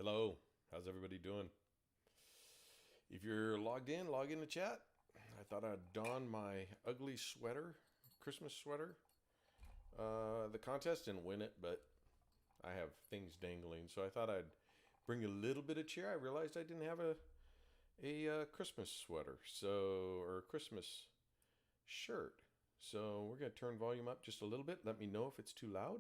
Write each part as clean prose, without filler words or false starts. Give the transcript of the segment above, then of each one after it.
Hello, how's everybody doing? If you're logged in, log in to chat. I thought I'd don my ugly sweater, Christmas sweater. The contest didn't win it, but I have things dangling, so I thought I'd bring a little bit of cheer. I realized I didn't have a Christmas sweater, or a Christmas shirt. So we're going to turn volume up just a little bit. Let me know if it's too loud.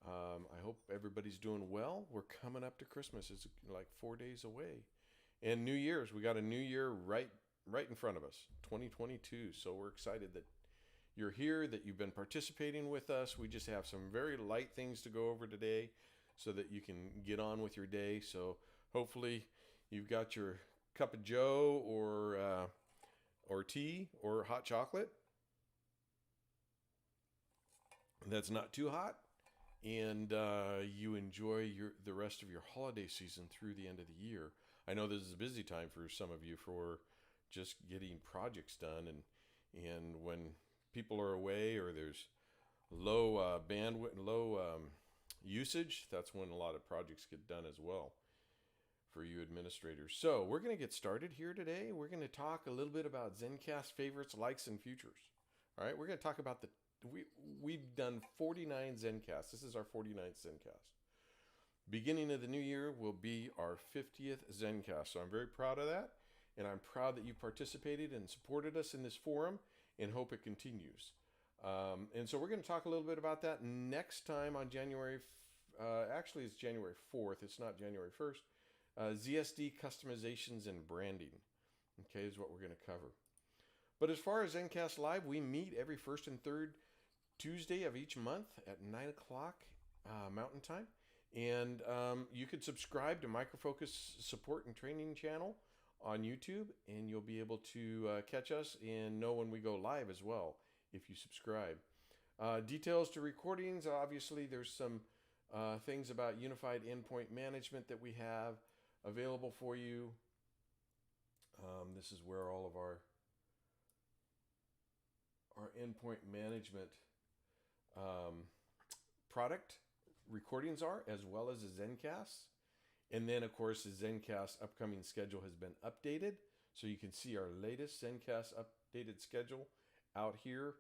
I hope everybody's doing well. We're coming up to Christmas. It's like 4 days away. And New Year's, we got a new year right in front of us, 2022. So we're excited that you're here, that you've been participating with us. We just have some very light things to go over today so that you can get on with your day. So hopefully you've got your cup of joe or tea or hot chocolate that's not too hot, and you enjoy the rest of your holiday season through the end of the year. I know this is a busy time for some of you for just getting projects done, and when people are away or there's low bandwidth, low usage, that's when a lot of projects get done as well for you administrators. So we're going to get started here today. We're going to talk a little bit about ZENcast favorites, likes, and futures. All right, we're going to talk about we've done 49 ZENcasts. This is our 49th ZENcast. Beginning of the new year will be our 50th ZENcast. So I'm very proud of that. And I'm proud that you participated and supported us in this forum and hope it continues. And so we're going to talk a little bit about that next time on actually it's January 4th. It's not January 1st. ZSD customizations and branding, okay, is what we're going to cover. But as far as ZENcast Live, we meet every first and third Tuesday of each month at 9 o'clock Mountain Time. And you could subscribe to Micro Focus Support and Training channel on YouTube, and you'll be able to catch us and know when we go live as well if you subscribe. Details to recordings, obviously there's some things about unified endpoint management that we have available for you. This is where all of our endpoint management product recordings are, as well as the ZENcasts. And then, of course, the ZENcast upcoming schedule has been updated. So you can see our latest ZENcast updated schedule out here.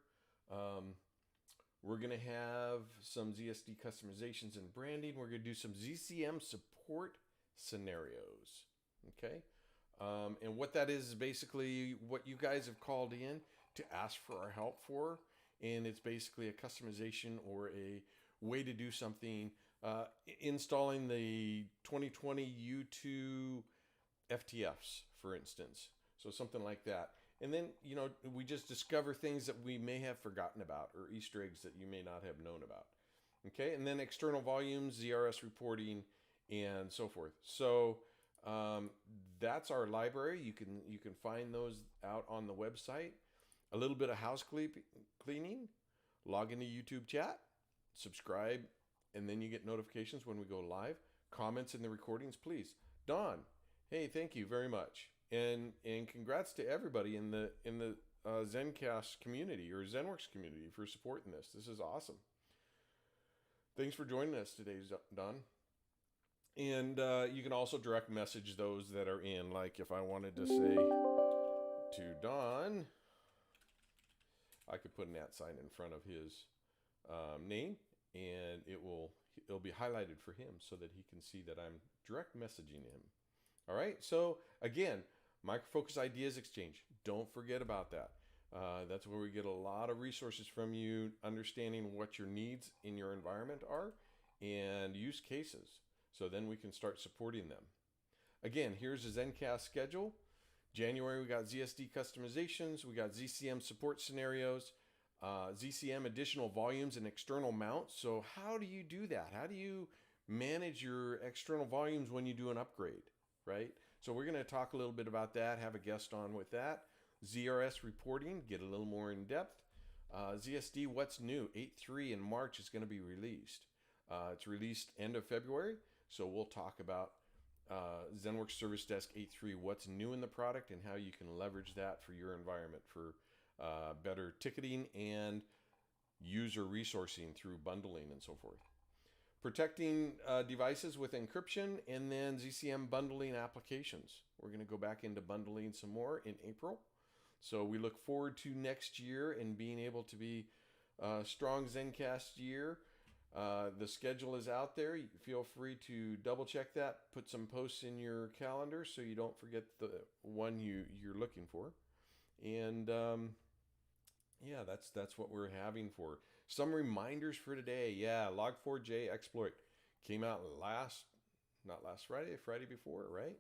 We're going to have some ZSD customizations and branding. We're going to do some ZCM support scenarios. Okay. And what that is basically what you guys have called in to ask for our help for. And it's basically a customization or a way to do something, installing the 2020 U2 FTFs, for instance. So something like that. And then, we just discover things that we may have forgotten about or Easter eggs that you may not have known about. Okay. And then external volumes, ZRS reporting, and so forth. So that's our library. You can find those out on the website. A little bit of house cleaning, log into YouTube chat, subscribe, and then you get notifications when we go live. Comments in the recordings, please. Don, hey, thank you very much. And congrats to everybody in the ZENcast community or ZENworks community for supporting this. This is awesome. Thanks for joining us today, Don. And you can also direct message those that are in. Like if I wanted to say to Don, I could put an @ sign in front of his name, and it'll be highlighted for him so that he can see that I'm direct messaging him. All right. So again, Micro Focus Ideas Exchange. Don't forget about that. That's where we get a lot of resources from you, understanding what your needs in your environment are and use cases. So then we can start supporting them. Again, here's the ZENcast schedule. January, we got ZSD customizations. We got ZCM support scenarios, ZCM additional volumes and external mounts. So how do you do that? How do you manage your external volumes when you do an upgrade, right? So we're going to talk a little bit about that, have a guest on with that. ZRS reporting, get a little more in depth. ZSD, what's new? 8.3 in March is going to be released. It's released end of February. So we'll talk about ZENworks Service Desk 8.3, what's new in the product and how you can leverage that for your environment for better ticketing and user resourcing through bundling and so forth. protecting devices with encryption, and then ZCM bundling applications. We're going to go back into bundling some more in April. So we look forward to next year and being able to be a strong ZENcast year. The schedule is out there. Feel free to double check that. Put some posts in your calendar so you don't forget the one you're looking for. And yeah, that's what we're having for. Some reminders for today. Yeah, Log4j exploit came out not last Friday, Friday before, right?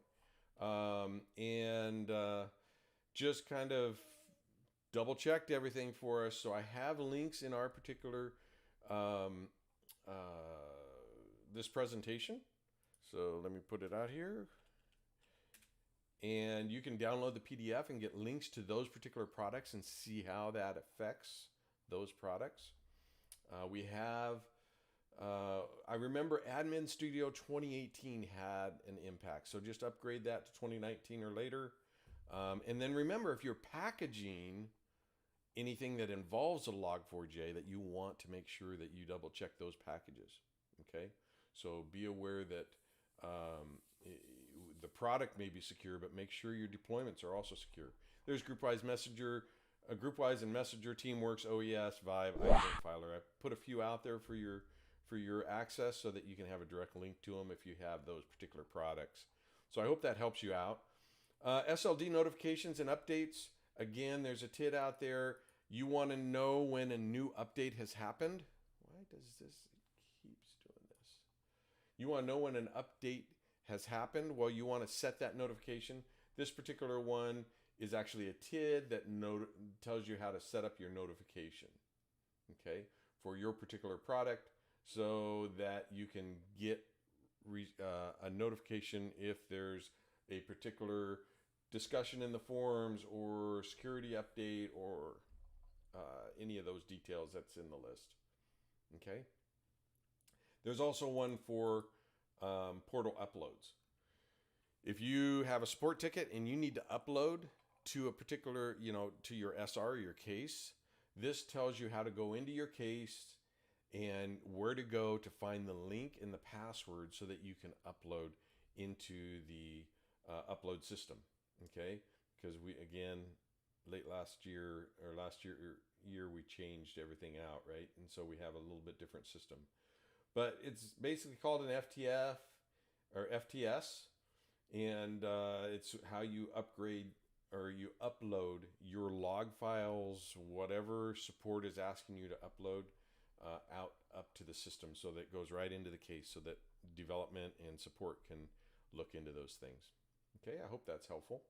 Just kind of double checked everything for us. So I have links in our particular this presentation. So let me put it out here. And you can download the PDF and get links to those particular products and see how that affects those products. We have, I remember Admin Studio 2018 had an impact. So just upgrade that to 2019 or later. And then remember, if you're packaging anything that involves a Log4j, that you want to make sure that you double check those packages. Okay, so be aware that the product may be secure, but make sure your deployments are also secure. There's GroupWise Messenger, GroupWise and Messenger, TeamWorks, OES, Vive, iPrint, Filr. I put a few out there for your access so that you can have a direct link to them if you have those particular products. So I hope that helps you out. SLD notifications and updates. Again, there's a TID out there. You want to know when a new update has happened. Why does this keeps doing this? You want to know when an update has happened. Well, you want to set that notification. This particular one is actually a TID that tells you how to set up your notification, okay, for your particular product, so that you can get a notification if there's a particular discussion in the forums or security update or any of those details that's in the list. Okay. There's also one for portal uploads. If you have a support ticket and you need to upload to a particular, to your SR or your case, this tells you how to go into your case and where to go to find the link and the password so that you can upload into the upload system. Okay, because we, again, late last year we changed everything out, right? And so we have a little bit different system, but it's basically called an FTF or FTS, and it's how you upgrade or you upload your log files, whatever support is asking you to upload, up to the system, so that it goes right into the case, so that development and support can look into those things. Okay, I hope that's helpful.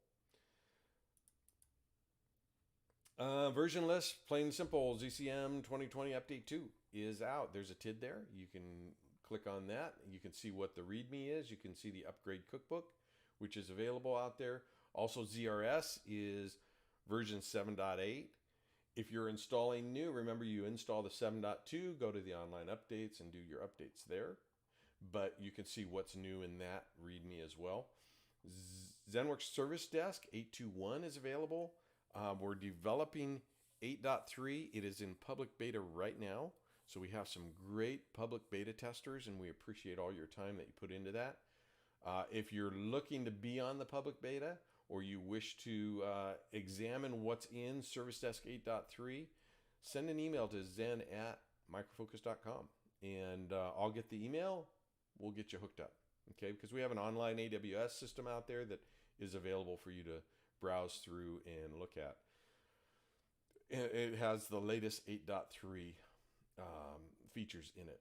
Version list, plain and simple, ZCM 2020 Update 2 is out. There's a TID there. You can click on that. You can see what the README is. You can see the upgrade cookbook, which is available out there. Also, ZRS is version 7.8. If you're installing new, remember you install the 7.2, go to the online updates and do your updates there. But you can see what's new in that README as well. ZENworks Service Desk 8.2.1 is available. We're developing 8.3. It is in public beta right now. So we have some great public beta testers, and we appreciate all your time that you put into that. If you're looking to be on the public beta, or you wish to examine what's in Service Desk 8.3, send an email to zen@microfocus.com, and I'll get the email. We'll get you hooked up, okay? Because we have an online AWS system out there that is available for you to browse through and look at. It has the latest 8.3 features in it,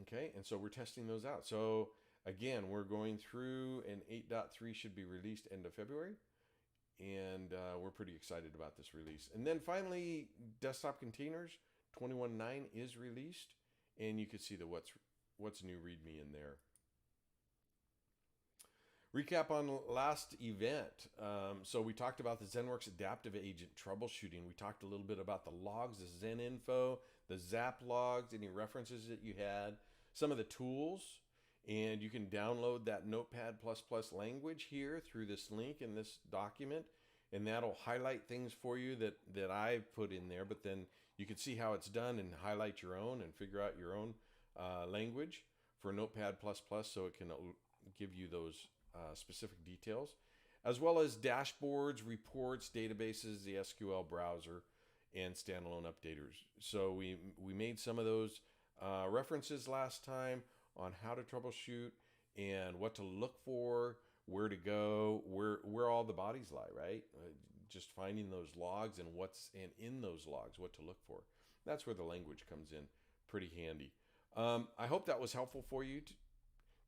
okay? And so we're testing those out. So again, we're going through, and 8.3 should be released end of February, and we're pretty excited about this release. And then finally, desktop containers 21.9 is released, and you can see the what's new README in there. Recap on last event. So we talked about the ZENworks Adaptive Agent troubleshooting. We talked a little bit about the logs, the Zen info, the Zap logs, any references that you had, some of the tools, and you can download that Notepad++ language here through this link in this document, and that'll highlight things for you that I've put in there, but then you can see how it's done and highlight your own and figure out your own language for Notepad++, so it can give you those specific details, as well as dashboards, reports, databases, the SQL browser, and standalone updaters. So we made some of those references last time on how to troubleshoot and what to look for, where to go, where all the bodies lie, right? Just finding those logs and in those logs, what to look for. That's where the language comes in pretty handy. I hope that was helpful for you.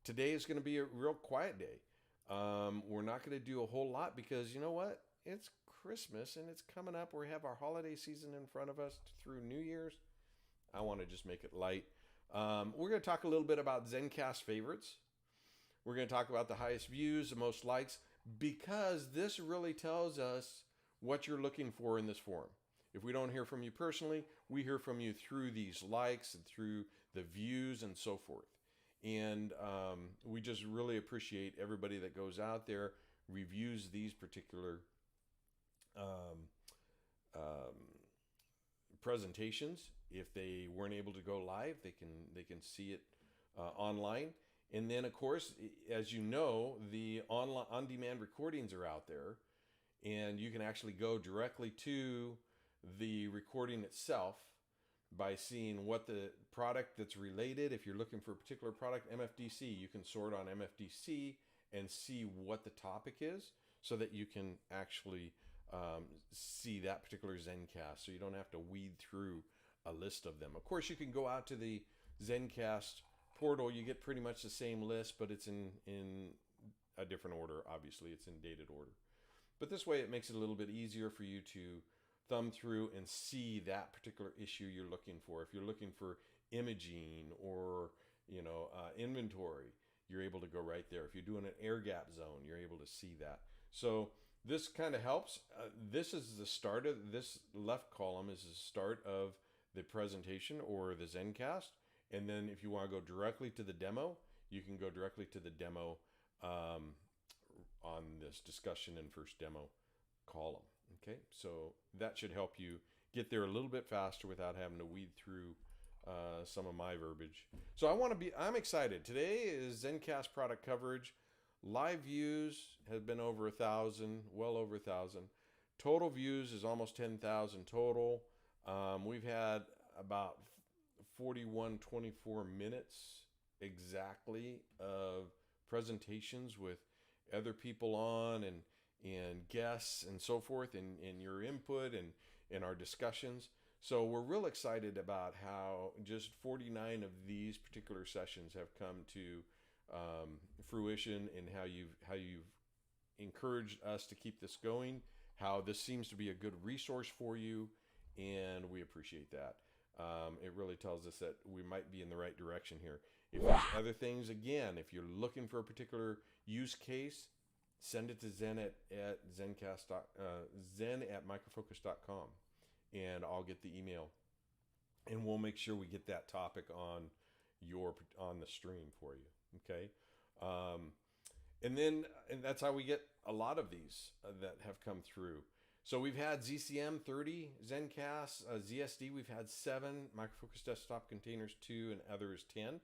Today is going to be a real quiet day. We're not going to do a whole lot because you know what? It's Christmas and it's coming up. We have our holiday season in front of us through New Year's. I want to just make it light. We're going to talk a little bit about ZENcast Favorites. We're going to talk about the highest views, the most likes, because this really tells us what you're looking for in this forum. If we don't hear from you personally, we hear from you through these likes and through the views and so forth. And we just really appreciate everybody that goes out there, reviews these particular presentations. If they weren't able to go live, they can see it online. And then, of course, as you know, the on-demand recordings are out there, and you can actually go directly to the recording itself by seeing what the product that's related. If you're looking for a particular product, MFDC, you can sort on MFDC and see what the topic is so that you can actually see that particular ZENcast, so you don't have to weed through a list of them. Of course, you can go out to the ZENcast portal. You get pretty much the same list, but it's in a different order. Obviously, it's in dated order. But this way, it makes it a little bit easier for you to thumb through and see that particular issue you're looking for. If you're looking for imaging or inventory, you're able to go right there. If you're doing an air gap zone, you're able to see that. So this kind of helps. This is the start of this left column is the start of the presentation or the ZENcast. And then if you want to go directly to the demo, you can go directly to the demo on this discussion and first demo column. Okay, so that should help you get there a little bit faster without having to weed through some of my verbiage. So I'm excited. Today is ZENcast product coverage. Live views have been over 1,000, well over 1,000. Total views is almost 10,000 total. We've had about 24 minutes exactly of presentations with other people on and guests and so forth, and your input and our discussions. So we're real excited about how just 49 of these particular sessions have come to fruition, and how you've encouraged us to keep this going, how this seems to be a good resource for you, and we appreciate that. It really tells us that we might be in the right direction here. If there's other things, again, if you're looking for a particular use case, send it to Zen at microfocus.com, and I'll get the email, and we'll make sure we get that topic on the stream for you. Okay, and that's how we get a lot of these that have come through. So we've had ZCM 30 ZENcasts, ZSD we've had 7, Microfocus Desktop Containers 2, and others 10.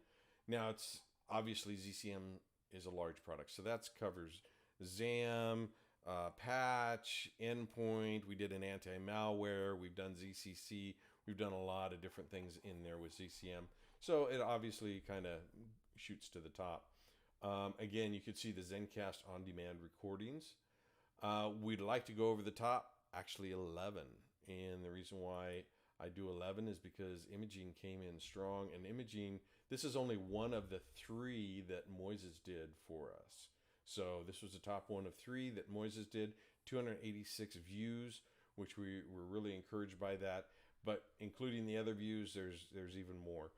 Now it's obviously ZCM is a large product, so that covers ZAM, patch, endpoint. We did an anti-malware. We've done ZCC. We've done a lot of different things in there with ZCM. So it obviously kind of shoots to the top. Again, you could see the ZENcast on-demand recordings. We'd like to go over the top, actually 11. And the reason why I do 11 is because imaging came in strong. And imaging, this is only one of the 3 that Moises did for us. So this was the top one of 3 that Moises did, 286 views, which we were really encouraged by that. But including the other views, there's even more.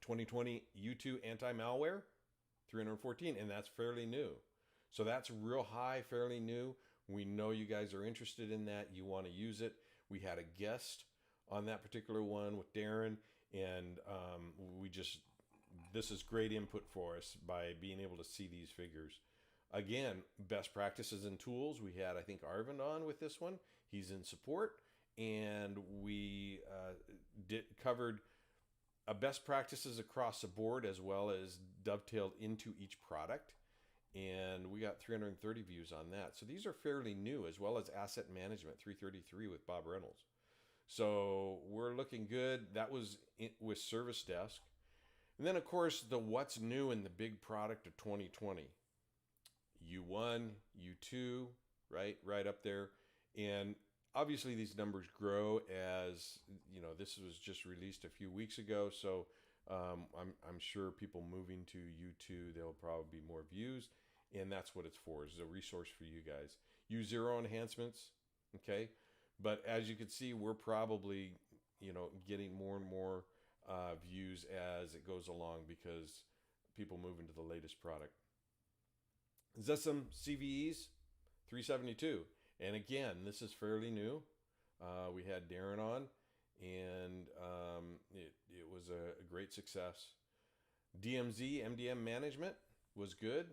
2020 U2 anti-malware, 314, and that's fairly new. So that's real high, fairly new. We know you guys are interested in that. You want to use it. We had a guest on that particular one with Darren, and this is great input for us by being able to see these figures. Again, best practices and tools. We had, I think, Arvind on with this one. He's in support, and we covered best practices across the board as well as dovetailed into each product. And we got 330 views on that. So these are fairly new, as well as asset management 333 with Bob Reynolds. So we're looking good. That was with Service Desk. And then, of course, the what's new in the big product of 2020. U1, U2, right up there. And obviously these numbers grow as, this was just released a few weeks ago. So I'm sure people moving to U2, there'll probably be more views. And that's what it's for, is a resource for you guys. U0 enhancements, okay? But as you can see, we're probably, getting more and more views as it goes along because people move into the latest product. ZESM CVEs 372. And again, this is fairly new. We had Darren on, and it was a great success. DMZ, MDM management was good,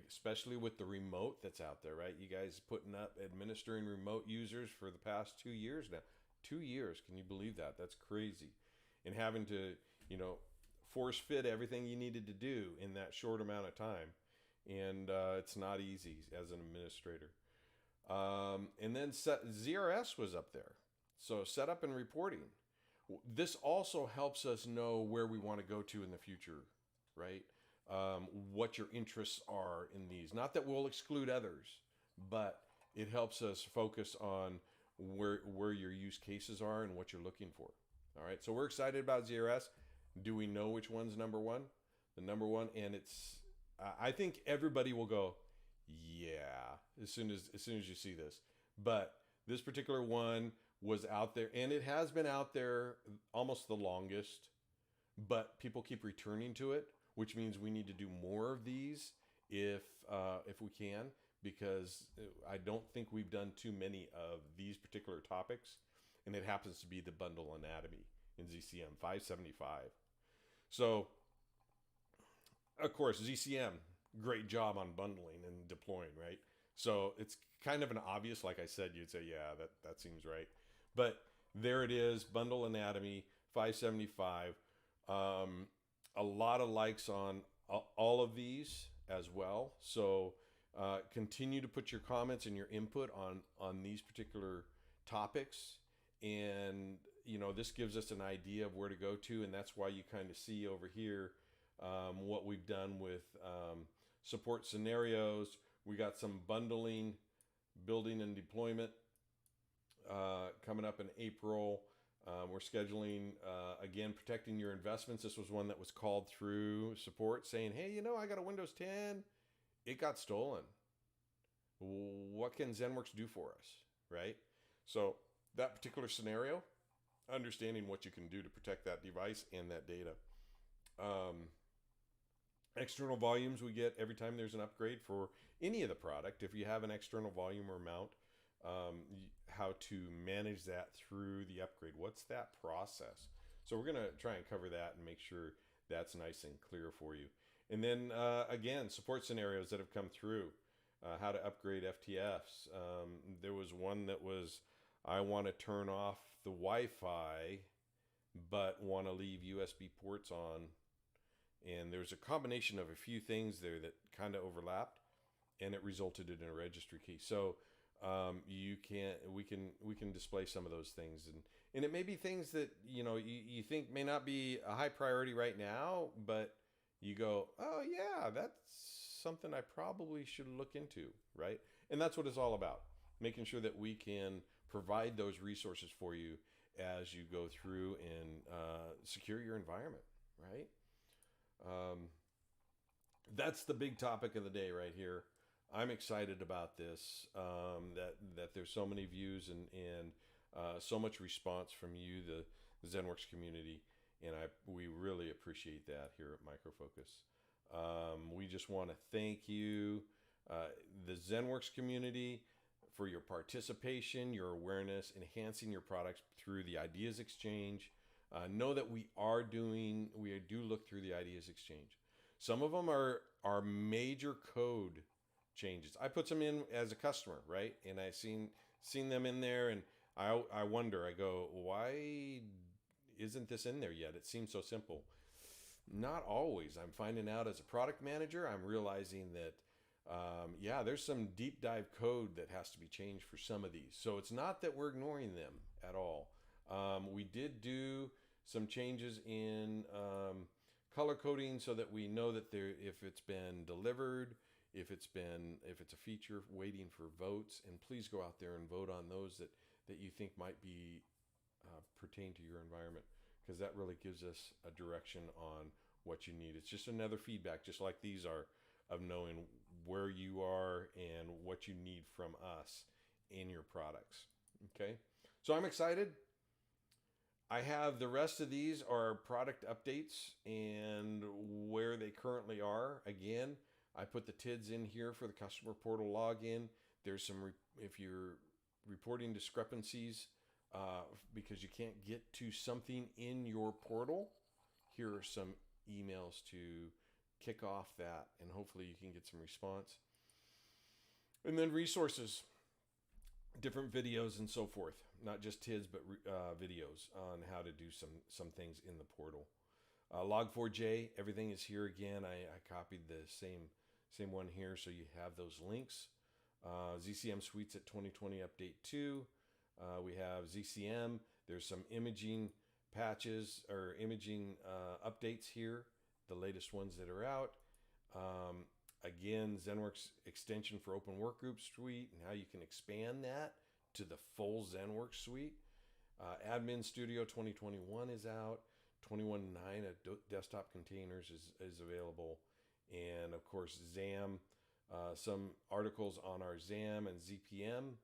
especially with the remote that's out there, right? You guys putting up administering remote users for the past 2 years now. 2 years, can you believe that? That's crazy. And having to, force fit everything you needed to do in that short amount of time. And it's not easy as an administrator. And then ZRS was up there. So setup and reporting. This also helps us know where we want to go to in the future, right? What your interests are in these. Not that we'll exclude others, but it helps us focus on where your use cases are and what you're looking for. All right, so we're excited about ZRS. Do we know which one's number one? The number one, and it's. I think everybody will go, yeah, as soon as you see this. But this particular one was out there, and it has been out there almost the longest. But people keep returning to it, which means we need to do more of these if we can, because I don't think we've done too many of these particular topics, and it happens to be the bundle anatomy in ZCM 575. So, of course, ZCM, great job on bundling and deploying, right? So it's kind of an obvious, like I said, you'd say, yeah, that seems right. But there it is, bundle anatomy 575. A lot of likes on all of these as well. So continue to put your comments and your input on these particular topics. And, this gives us an idea of where to go to. And that's why you kind of see over here what we've done with support scenarios. We got some bundling, building and deployment coming up in April. We're scheduling, again, protecting your investments. This was one that was called through support saying, hey, I got a Windows 10. It got stolen. What can ZENworks do for us, right? So that particular scenario, understanding what you can do to protect that device and that data. External volumes we get every time there's an upgrade for any of the product. If you have an external volume or mount, how to manage that through the upgrade. What's that process? So we're going to try and cover that and make sure that's nice and clear for you. And then, again, support scenarios that have come through, how to upgrade FTFs. There was one that was, I want to turn off the Wi-Fi, but want to leave USB ports on. And there's a combination of a few things there that kind of overlapped, and it resulted in a registry key. So we can display some of those things, and it may be things that you think may not be a high priority right now, but you go, oh yeah, that's something I probably should look into, right? And that's what it's all about, making sure that we can provide those resources for you as you go through and secure your environment, right? That's the big topic of the day right here. I'm excited about this, that there's so many views and so much response from you, the ZENworks community, and we really appreciate that here at Microfocus. We just want to thank you, the ZENworks community, for your participation, your awareness, enhancing your products through the Ideas Exchange. Know that we do look through the Ideas Exchange. Some of them are major code changes. I put them in as a customer, right? And I seen them in there, and I wonder, I go, why isn't this in there yet? It seems so simple. Not always. I'm finding out as a product manager, I'm realizing that, yeah, there's some deep dive code that has to be changed for some of these. So it's not that we're ignoring them at all. We did do some changes in color coding so that we know that if it's been delivered, if it's a feature waiting for votes, and please go out there and vote on those that you think might be pertain to your environment, because that really gives us a direction on what you need. It's just another feedback, just like these are, of knowing where you are and what you need from us in your products. Okay, so I'm excited. I have the rest of these are product updates and where they currently are. Again, I put the TIDs in here for the customer portal login. There's some, if you're reporting discrepancies because you can't get to something in your portal, here are some emails to kick off that, and hopefully you can get some response. And then resources, different videos and so forth, not just TIDs, but videos on how to do some things in the portal. Log4j, everything is here again. I copied the same one here, so you have those links. ZCM Suites at 2020 Update 2. We have ZCM. There's some imaging patches or imaging updates here, the latest ones that are out. Again, ZENworks extension for Open Workgroup Suite and how you can expand that to the full ZENworks suite. Admin Studio 2021 is out. 21.9 desktop containers is available. And of course, ZAM, some articles on our ZAM and ZPM,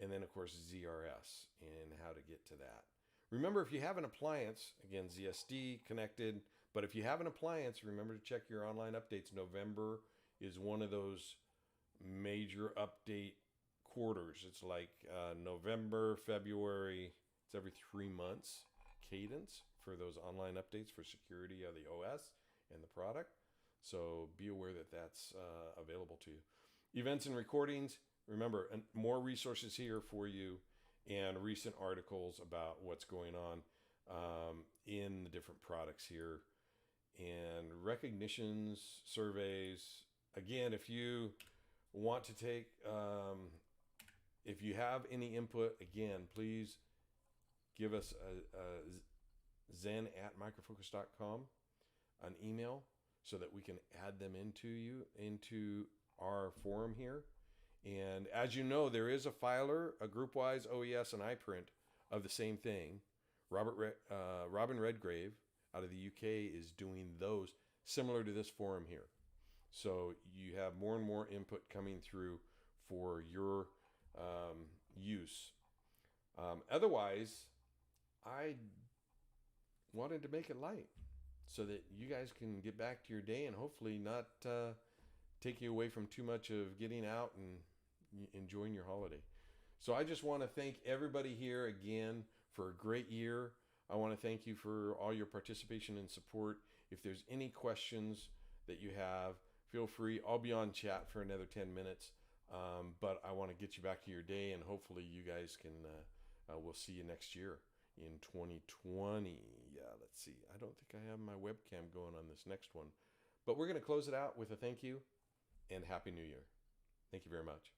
and then of course ZRS and how to get to that. Remember, if you have an appliance, again, ZSD connected, but if you have an appliance, remember to check your online updates. November is one of those major update quarters. It's like November, February, it's every 3 months cadence for those online updates for security of the OS and the product. So be aware that that's available to you. Events and recordings, remember, more resources here for you and recent articles about what's going on in the different products here. And recognitions, surveys. Again, if you want to take, if you have any input, again, please give us a zen@microfocus.com, an email, so that we can add them into our forum here. And as you know, there is a filer, a GroupWise, OES, and iPrint of the same thing. Robin Redgrave out of the UK is doing those similar to this forum here. So you have more and more input coming through for your use. Otherwise, I wanted to make it light so that you guys can get back to your day and hopefully not take you away from too much of getting out and enjoying your holiday. So I just want to thank everybody here again for a great year. I want to thank you for all your participation and support. If there's any questions that you have, feel free. I'll be on chat for another 10 minutes, but I want to get you back to your day, and hopefully you guys can, we'll see you next year in 2020. Yeah, let's see. I don't think I have my webcam going on this next one, but we're going to close it out with a thank you and Happy New Year. Thank you very much.